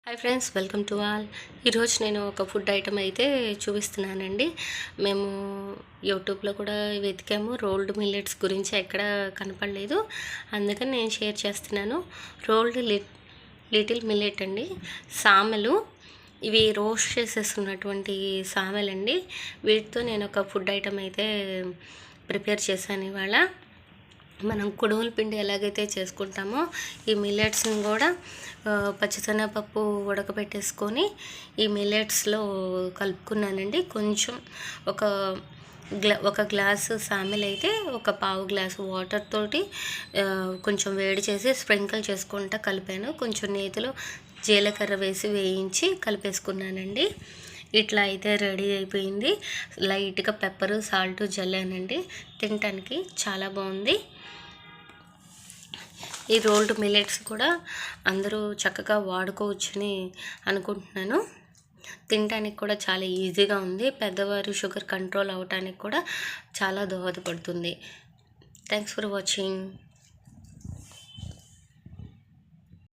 Hi friends, welcome to all. ఈరోజు నేను ఒక ఫుడ్ ఐటమ్ అయితే చూపిస్తున్నానండి. మేము యూట్యూబ్లో కూడా వెతికాము, రోల్డ్ మిల్లెట్స్ గురించి ఎక్కడ కనపడలేదు, అందుకని నేను షేర్ చేస్తున్నాను. రోల్డ్ లిటిల్ మిల్లెట్ అండి, సామెలు. ఇవి రోస్ట్ చేసేస్తున్నటువంటి సామెలండి. వీటితో నేను ఒక ఫుడ్ ఐటమ్ అయితే ప్రిపేర్ చేశాను ఇవాళ. మనం కుడుముల పిండి ఎలాగైతే చేసుకుంటామో ఈ మిల్లెట్స్ని కూడా పచ్చిశనగపప్పు ఉడకబెట్టేసుకొని ఈ మిల్లెట్స్లో కలుపుకున్నానండి. కొంచెం ఒక గ్లాసు సామెలు అయితే ఒక పావు గ్లాసు వాటర్ తోటి కొంచెం వేడి చేసి స్ప్రింకిల్ చేసుకుంటా కలిపాను. కొంచెం నేతిలో జీలకర్ర వేసి వేయించి కలిపేసుకున్నానండి. ఇట్లా అయితే రెడీ అయిపోయింది. లైట్గా పెప్పరు సాల్ట్ జల్లానండి. తినటానికి చాలా బాగుంది. ఈ రోల్డ్ మిల్లెట్స్ కూడా అందరూ చక్కగా వాడుకోవచ్చని అనుకుంటున్నాను. తినడానికి కూడా చాలా ఈజీగా ఉంది. పెద్దవారు షుగర్ కంట్రోల్ అవ్వటానికి కూడా చాలా దోహదపడుతుంది. Thanks for watching.